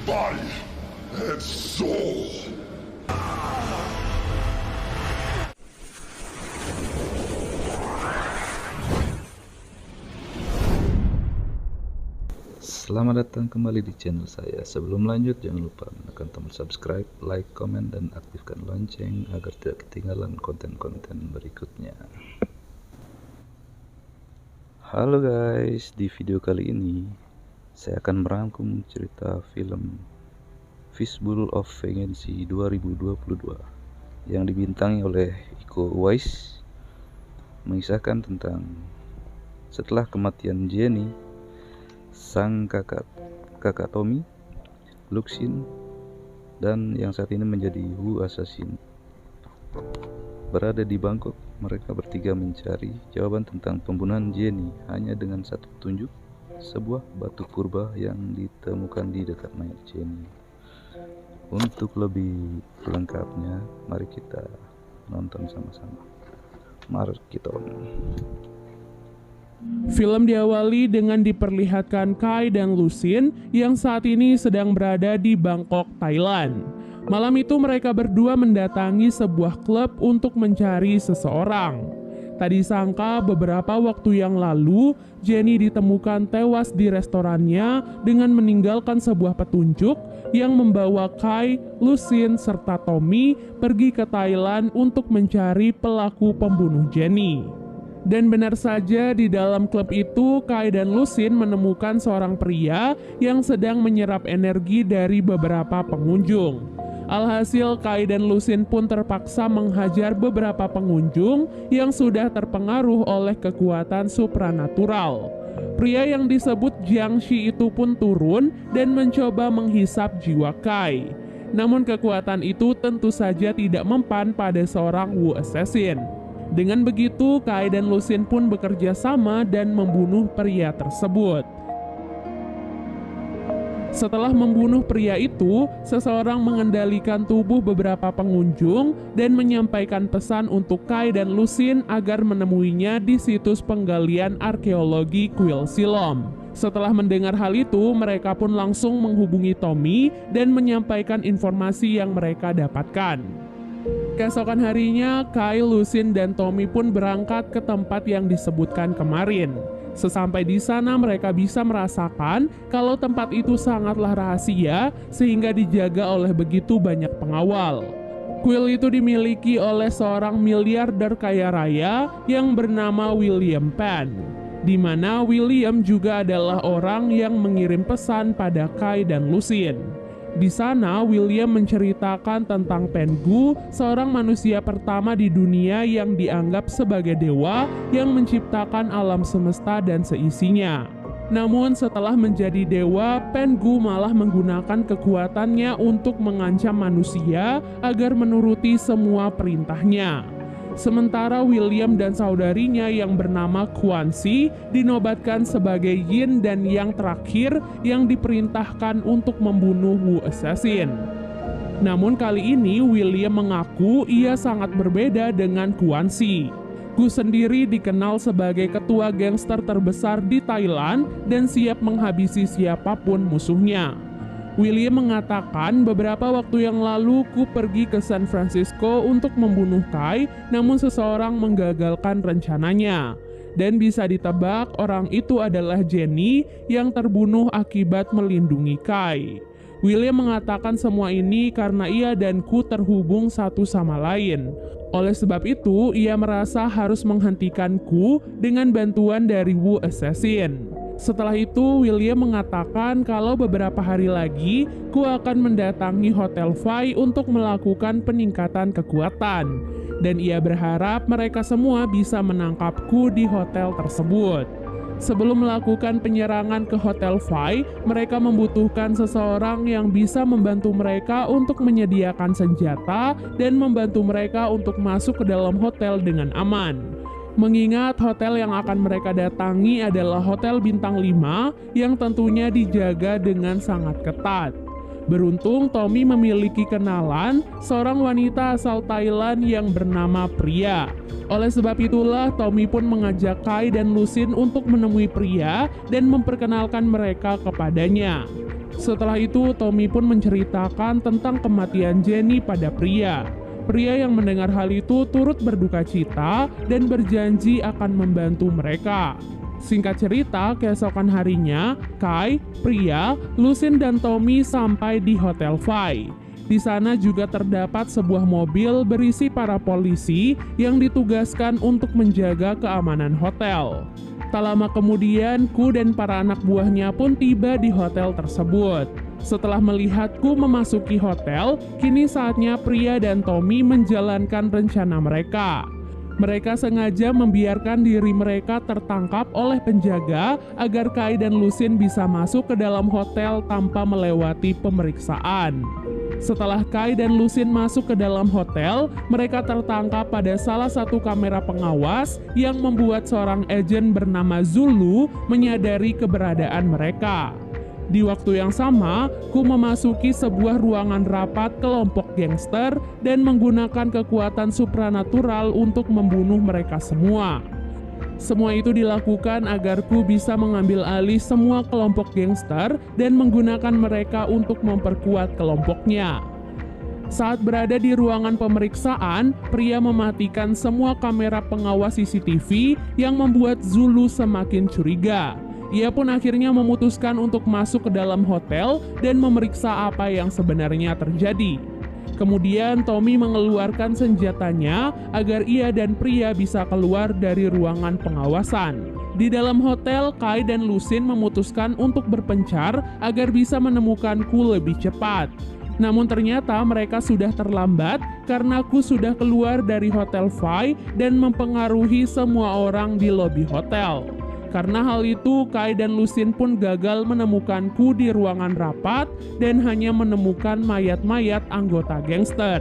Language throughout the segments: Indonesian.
body and soul. Selamat datang kembali di channel saya. Sebelum lanjut, jangan lupa menekan tombol subscribe, like, komen, dan aktifkan lonceng agar tidak ketinggalan konten-konten berikutnya. Halo guys, di video kali ini saya akan merangkum cerita film Fistful of Vengeance 2022 yang dibintangi oleh Iko Uwais, mengisahkan tentang setelah kematian Jenny, sang kakak Tommy, Luxin, dan yang saat ini menjadi Wu Assassin berada di Bangkok. Mereka bertiga mencari jawaban tentang pembunuhan Jenny hanya dengan satu petunjuk, sebuah batu purba yang ditemukan di dekat mayat Jenny. Untuk lebih lengkapnya, mari kita nonton sama-sama. Mari kita Film diawali dengan diperlihatkan Kai dan Luxin yang saat ini sedang berada di Bangkok, Thailand. Malam itu mereka berdua mendatangi sebuah klub untuk mencari seseorang. Tak disangka beberapa waktu yang lalu, Jenny ditemukan tewas di restorannya dengan meninggalkan sebuah petunjuk yang membawa Kai, Luxin, serta Tommy pergi ke Thailand untuk mencari pelaku pembunuh Jenny. Dan benar saja, di dalam klub itu Kai dan Luxin menemukan seorang pria yang sedang menyerap energi dari beberapa pengunjung. Alhasil Kai dan Luxin pun terpaksa menghajar beberapa pengunjung yang sudah terpengaruh oleh kekuatan supranatural. Pria yang disebut Jiang Shi itu pun turun dan mencoba menghisap jiwa Kai. Namun kekuatan itu tentu saja tidak mempan pada seorang Wu Assassin. Dengan begitu, Kai dan Luxin pun bekerja sama dan membunuh pria tersebut. Setelah membunuh pria itu, seseorang mengendalikan tubuh beberapa pengunjung dan menyampaikan pesan untuk Kai dan Luxin agar menemuinya di situs penggalian arkeologi Kuil Silom. Setelah mendengar hal itu, mereka pun langsung menghubungi Tommy dan menyampaikan informasi yang mereka dapatkan. Keesokan harinya, Kai, Luxin, dan Tommy pun berangkat ke tempat yang disebutkan kemarin. Sesampai di sana, mereka bisa merasakan kalau tempat itu sangatlah rahasia sehingga dijaga oleh begitu banyak pengawal. Kuil itu dimiliki oleh seorang miliarder kaya raya yang bernama William Penn, di mana William juga adalah orang yang mengirim pesan pada Kai dan Luxin. Di sana, William menceritakan tentang Pengu, seorang manusia pertama di dunia yang dianggap sebagai dewa yang menciptakan alam semesta dan seisinya. Namun setelah menjadi dewa, Pengu malah menggunakan kekuatannya untuk mengancam manusia agar menuruti semua perintahnya. Sementara William dan saudarinya yang bernama Quan Xi dinobatkan sebagai yin dan yang terakhir yang diperintahkan untuk membunuh Wu Assassin. Namun kali ini William mengaku ia sangat berbeda dengan Quan Xi. Gu sendiri dikenal sebagai ketua gangster terbesar di Thailand dan siap menghabisi siapapun musuhnya. William mengatakan beberapa waktu yang lalu Ku pergi ke San Francisco untuk membunuh Kai, namun seseorang menggagalkan rencananya. Dan bisa ditebak orang itu adalah Jenny yang terbunuh akibat melindungi Kai. William mengatakan semua ini karena ia dan Ku terhubung satu sama lain. Oleh sebab itu, ia merasa harus menghentikan Ku dengan bantuan dari Wu Assassin. Setelah itu, William mengatakan kalau beberapa hari lagi Ku akan mendatangi Hotel Fai untuk melakukan peningkatan kekuatan. Dan ia berharap mereka semua bisa menangkap Ku di hotel tersebut. Sebelum melakukan penyerangan ke Hotel Fai, mereka membutuhkan seseorang yang bisa membantu mereka untuk menyediakan senjata dan membantu mereka untuk masuk ke dalam hotel dengan aman. Mengingat hotel yang akan mereka datangi adalah Hotel Bintang 5 yang tentunya dijaga dengan sangat ketat. Beruntung Tommy memiliki kenalan seorang wanita asal Thailand yang bernama Priya. Oleh sebab itulah Tommy pun mengajak Kai dan Luxin untuk menemui Priya dan memperkenalkan mereka kepadanya. Setelah itu, Tommy pun menceritakan tentang kematian Jenny pada pria. Pria yang mendengar hal itu turut berduka cita dan berjanji akan membantu mereka. Singkat cerita, keesokan harinya, Kai, Pria, Lucien, dan Tommy sampai di Hotel Vi. Di sana juga terdapat sebuah mobil berisi para polisi yang ditugaskan untuk menjaga keamanan hotel. Tak lama kemudian, Ku dan para anak buahnya pun tiba di hotel tersebut. Setelah melihat Ku memasuki hotel, kini saatnya Pria dan Tommy menjalankan rencana mereka. Mereka sengaja membiarkan diri mereka tertangkap oleh penjaga agar Kai dan Lucien bisa masuk ke dalam hotel tanpa melewati pemeriksaan. Setelah Kai dan Lucien masuk ke dalam hotel, mereka tertangkap pada salah satu kamera pengawas yang membuat seorang agen bernama Zulu menyadari keberadaan mereka. Di waktu yang sama, Ku memasuki sebuah ruangan rapat kelompok gangster dan menggunakan kekuatan supranatural untuk membunuh mereka semua. Semua itu dilakukan agar Ku bisa mengambil alih semua kelompok gangster dan menggunakan mereka untuk memperkuat kelompoknya. Saat berada di ruangan pemeriksaan, Pria mematikan semua kamera pengawas CCTV yang membuat Zulu semakin curiga. Ia pun akhirnya memutuskan untuk masuk ke dalam hotel dan memeriksa apa yang sebenarnya terjadi. Kemudian Tommy mengeluarkan senjatanya agar ia dan Pria bisa keluar dari ruangan pengawasan. Di dalam hotel, Kai dan Lucien memutuskan untuk berpencar agar bisa menemukan Ku lebih cepat. Namun ternyata mereka sudah terlambat karena Ku sudah keluar dari Hotel Vi dan mempengaruhi semua orang di lobi hotel. Karena hal itu, Kai dan Lucien pun gagal menemukan Ku di ruangan rapat dan hanya menemukan mayat-mayat anggota gangster.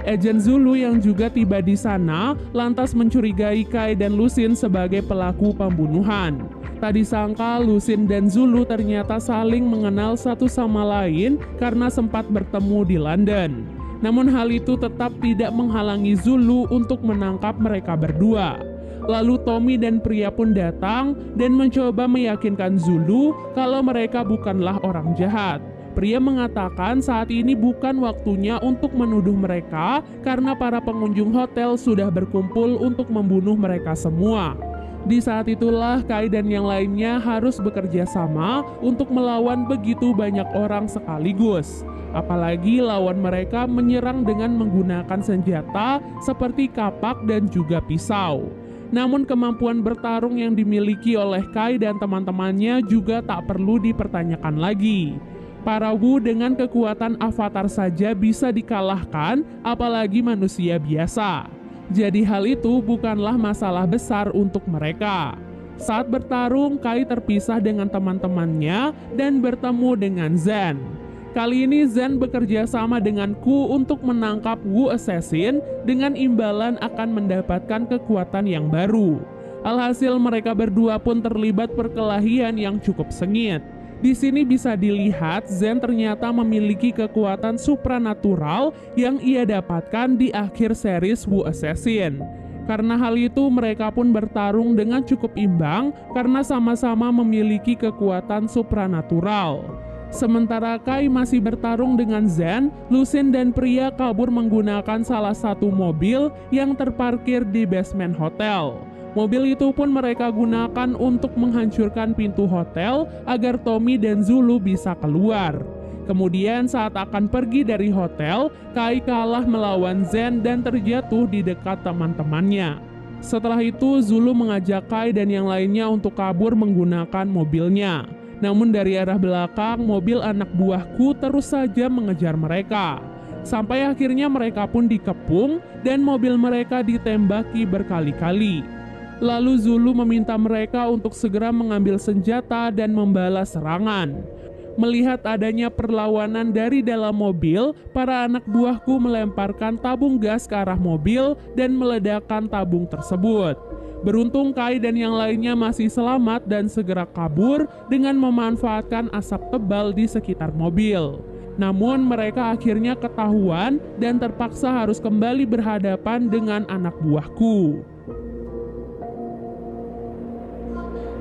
Agen Zulu yang juga tiba di sana lantas mencurigai Kai dan Lucien sebagai pelaku pembunuhan. Tak disangka Lucien dan Zulu ternyata saling mengenal satu sama lain karena sempat bertemu di London. Namun hal itu tetap tidak menghalangi Zulu untuk menangkap mereka berdua. Lalu Tommy dan Pria pun datang dan mencoba meyakinkan Zulu kalau mereka bukanlah orang jahat. Pria mengatakan saat ini bukan waktunya untuk menuduh mereka karena para pengunjung hotel sudah berkumpul untuk membunuh mereka semua. Di saat itulah Kai dan yang lainnya harus bekerja sama untuk melawan begitu banyak orang sekaligus. Apalagi lawan mereka menyerang dengan menggunakan senjata seperti kapak dan juga pisau. Namun kemampuan bertarung yang dimiliki oleh Kai dan teman-temannya juga tak perlu dipertanyakan lagi. Para Wu dengan kekuatan avatar saja bisa dikalahkan, apalagi manusia biasa. Jadi hal itu bukanlah masalah besar untuk mereka. Saat bertarung, Kai terpisah dengan teman-temannya dan bertemu dengan Zen. Kali ini Zen bekerja sama dengan Ku untuk menangkap Wu Assassin dengan imbalan akan mendapatkan kekuatan yang baru. Alhasil mereka berdua pun terlibat perkelahian yang cukup sengit. Di sini bisa dilihat Zen ternyata memiliki kekuatan supranatural yang ia dapatkan di akhir series Wu Assassin. Karena hal itu mereka pun bertarung dengan cukup imbang karena sama-sama memiliki kekuatan supranatural. Sementara Kai masih bertarung dengan Zen, Lucien dan Pria kabur menggunakan salah satu mobil yang terparkir di basement hotel. Mobil itu pun mereka gunakan untuk menghancurkan pintu hotel agar Tommy dan Zulu bisa keluar. Kemudian saat akan pergi dari hotel, Kai kalah melawan Zen dan terjatuh di dekat teman-temannya. Setelah itu Zulu mengajak Kai dan yang lainnya untuk kabur menggunakan mobilnya. Namun dari arah belakang, mobil anak buahku terus saja mengejar mereka. Sampai akhirnya mereka pun dikepung dan mobil mereka ditembaki berkali-kali. Lalu Zulu meminta mereka untuk segera mengambil senjata dan membalas serangan. Melihat adanya perlawanan dari dalam mobil, para anak buahku melemparkan tabung gas ke arah mobil dan meledakkan tabung tersebut. Beruntung Kai dan yang lainnya masih selamat dan segera kabur dengan memanfaatkan asap tebal di sekitar mobil. Namun mereka akhirnya ketahuan dan terpaksa harus kembali berhadapan dengan anak buahku.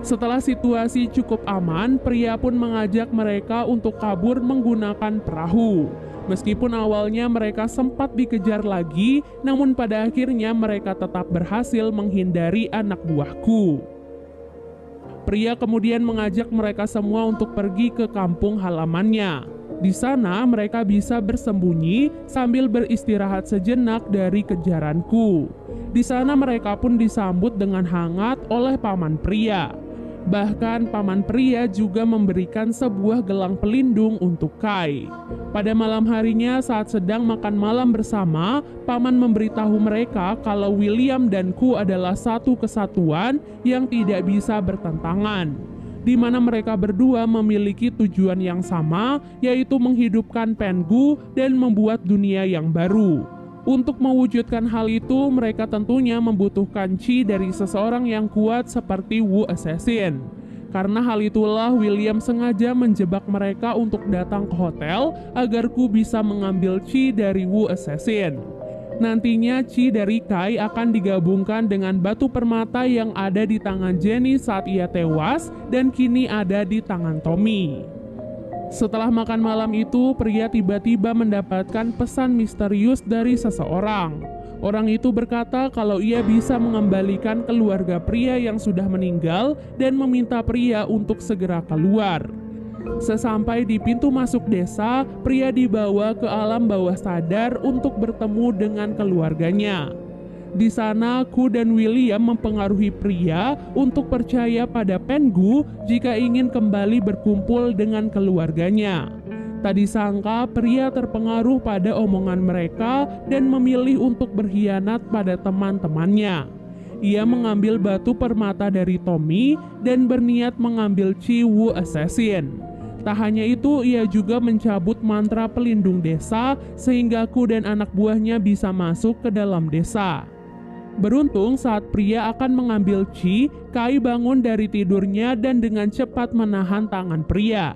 Setelah situasi cukup aman, pria pun mengajak mereka untuk kabur menggunakan perahu. Meskipun awalnya mereka sempat dikejar lagi, namun pada akhirnya mereka tetap berhasil menghindari anak buahku. Pria kemudian mengajak mereka semua untuk pergi ke kampung halamannya. Di sana mereka bisa bersembunyi sambil beristirahat sejenak dari kejaranku. Di sana mereka pun disambut dengan hangat oleh paman pria. Bahkan paman pria juga memberikan sebuah gelang pelindung untuk Kai. Pada malam harinya saat sedang makan malam bersama, paman memberitahu mereka kalau William dan Ku adalah satu kesatuan yang tidak bisa bertentangan, di mana mereka berdua memiliki tujuan yang sama, yaitu menghidupkan Pengu dan membuat dunia yang baru. Untuk mewujudkan hal itu, mereka tentunya membutuhkan Qi dari seseorang yang kuat seperti Wu Assassin. Karena hal itulah William sengaja menjebak mereka untuk datang ke hotel agar Ku bisa mengambil Qi dari Wu Assassin. Nantinya Qi dari Kai akan digabungkan dengan batu permata yang ada di tangan Jenny saat ia tewas dan kini ada di tangan Tommy. Setelah makan malam itu, pria tiba-tiba mendapatkan pesan misterius dari seseorang. Orang itu berkata kalau ia bisa mengembalikan keluarga pria yang sudah meninggal dan meminta pria untuk segera keluar. Sesampai di pintu masuk desa, pria dibawa ke alam bawah sadar untuk bertemu dengan keluarganya. Di sana, Ku dan William mempengaruhi pria untuk percaya pada Pengu jika ingin kembali berkumpul dengan keluarganya. Tak disangka, pria terpengaruh pada omongan mereka dan memilih untuk berkhianat pada teman-temannya. Ia mengambil batu permata dari Tommy dan berniat mengambil Qi Wu Assassin. Tak hanya itu, ia juga mencabut mantra pelindung desa sehingga Ku dan anak buahnya bisa masuk ke dalam desa. Beruntung saat pria akan mengambil Qi, Kai bangun dari tidurnya dan dengan cepat menahan tangan pria.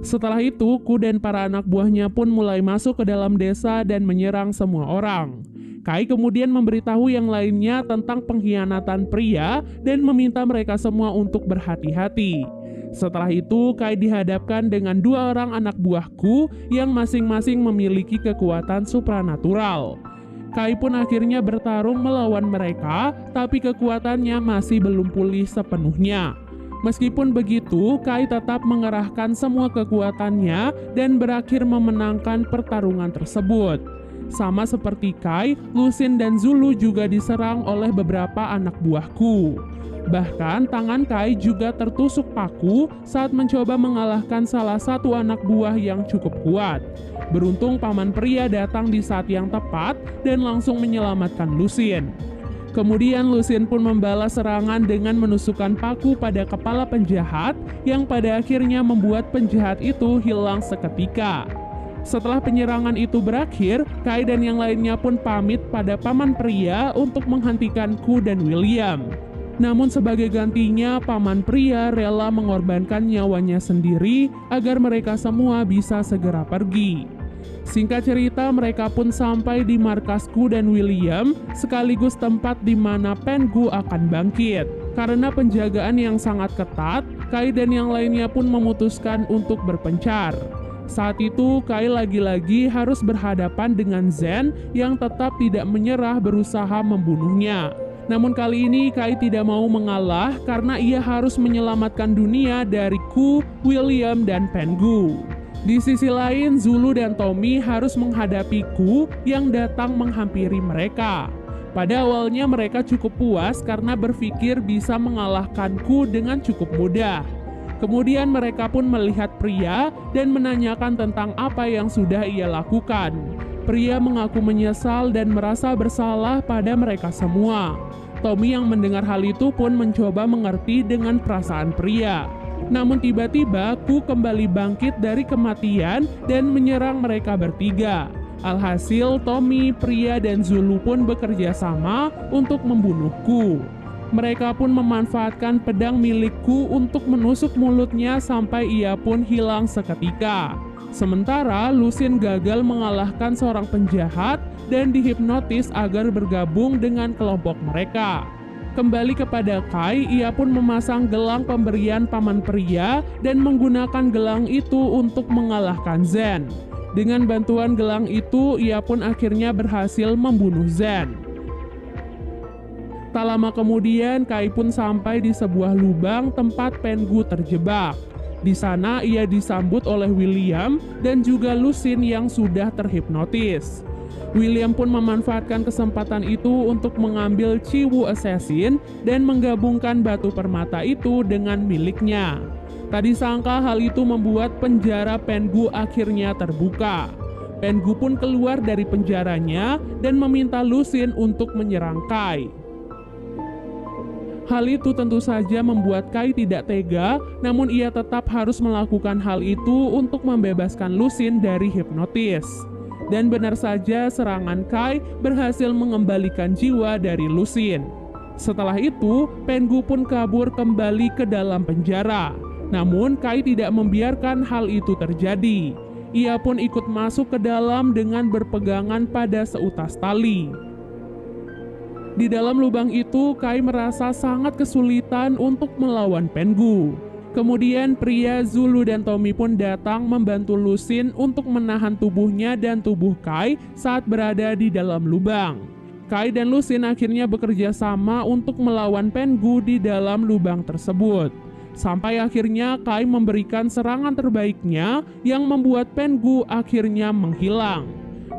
Setelah itu, Ku dan para anak buahnya pun mulai masuk ke dalam desa dan menyerang semua orang. Kai kemudian memberitahu yang lainnya tentang pengkhianatan pria dan meminta mereka semua untuk berhati-hati. Setelah itu, Kai dihadapkan dengan dua orang anak buahku yang masing-masing memiliki kekuatan supranatural. Kai pun akhirnya bertarung melawan mereka, tapi kekuatannya masih belum pulih sepenuhnya. Meskipun begitu, Kai tetap mengerahkan semua kekuatannya dan berakhir memenangkan pertarungan tersebut. Sama seperti Kai, Lusin dan Zulu juga diserang oleh beberapa anak buahku. Bahkan tangan Kai juga tertusuk paku saat mencoba mengalahkan salah satu anak buah yang cukup kuat. Beruntung paman pria datang di saat yang tepat dan langsung menyelamatkan Lusin. Kemudian Lusin pun membalas serangan dengan menusukkan paku pada kepala penjahat yang pada akhirnya membuat penjahat itu hilang seketika. Setelah penyerangan itu berakhir, Kai dan yang lainnya pun pamit pada paman pria untuk menghentikan Ku dan William. Namun sebagai gantinya, paman pria rela mengorbankan nyawanya sendiri agar mereka semua bisa segera pergi. Singkat cerita, mereka pun sampai di markas Ku dan William, sekaligus tempat di mana Pengu akan bangkit. Karena penjagaan yang sangat ketat, Kai dan yang lainnya pun memutuskan untuk berpencar. Saat itu, Kai lagi-lagi harus berhadapan dengan Zen yang tetap tidak menyerah berusaha membunuhnya. Namun kali ini Kai tidak mau mengalah karena ia harus menyelamatkan dunia dari Ku, William, dan Pengu. Di sisi lain, Zulu dan Tommy harus menghadapi Ku yang datang menghampiri mereka. Pada awalnya mereka cukup puas karena berpikir bisa mengalahkan Ku dengan cukup mudah. Kemudian mereka pun melihat pria dan menanyakan tentang apa yang sudah ia lakukan. Pria mengaku menyesal dan merasa bersalah pada mereka semua. Tommy yang mendengar hal itu pun mencoba mengerti dengan perasaan pria. Namun tiba-tiba Ku kembali bangkit dari kematian dan menyerang mereka bertiga. Alhasil Tommy, pria, dan Zulu pun bekerja sama untuk membunuh Ku. Mereka pun memanfaatkan pedang milikku untuk menusuk mulutnya sampai ia pun hilang seketika. Sementara Lusin gagal mengalahkan seorang penjahat dan dihipnotis agar bergabung dengan kelompok mereka. Kembali kepada Kai, ia pun memasang gelang pemberian paman pria dan menggunakan gelang itu untuk mengalahkan Zen. Dengan bantuan gelang itu, ia pun akhirnya berhasil membunuh Zen. Tak lama kemudian, Kai pun sampai di sebuah lubang tempat Pengu terjebak. Di sana ia disambut oleh William dan juga Lucin yang sudah terhipnotis. William pun memanfaatkan kesempatan itu untuk mengambil Chiwu Assassin dan menggabungkan batu permata itu dengan miliknya. Tak disangka hal itu membuat penjara Pengu akhirnya terbuka. Pengu pun keluar dari penjaranya dan meminta Lucin untuk menyerang Kai. Hal itu tentu saja membuat Kai tidak tega, namun ia tetap harus melakukan hal itu untuk membebaskan Lucin dari hipnotis. Dan benar saja serangan Kai berhasil mengembalikan jiwa dari Lucin. Setelah itu, Pengu pun kabur kembali ke dalam penjara. Namun Kai tidak membiarkan hal itu terjadi. Ia pun ikut masuk ke dalam dengan berpegangan pada seutas tali. Di dalam lubang itu, Kai merasa sangat kesulitan untuk melawan Pengu. Kemudian pria Zulu dan Tommy pun datang membantu Lucin untuk menahan tubuhnya dan tubuh Kai saat berada di dalam lubang. Kai dan Lucin akhirnya bekerja sama untuk melawan Pengu di dalam lubang tersebut. Sampai akhirnya Kai memberikan serangan terbaiknya yang membuat Pengu akhirnya menghilang.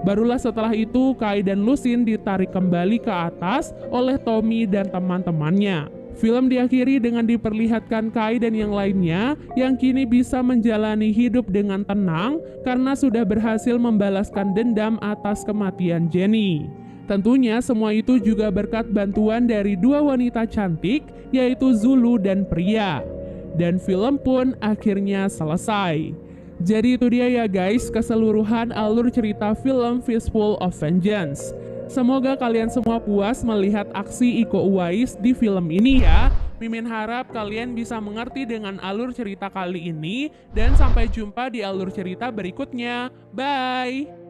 Barulah setelah itu Kai dan Lucin ditarik kembali ke atas oleh Tommy dan teman-temannya. Film diakhiri dengan diperlihatkan Kai dan yang lainnya yang kini bisa menjalani hidup dengan tenang karena sudah berhasil membalaskan dendam atas kematian Jenny. Tentunya semua itu juga berkat bantuan dari dua wanita cantik, yaitu Zulu dan Pria. Dan film pun akhirnya selesai. Jadi itu dia ya guys, keseluruhan alur cerita film Fistful of Vengeance. Semoga kalian semua puas melihat aksi Iko Uwais di film ini ya. Mimin harap kalian bisa mengerti dengan alur cerita kali ini. Dan sampai jumpa di alur cerita berikutnya. Bye!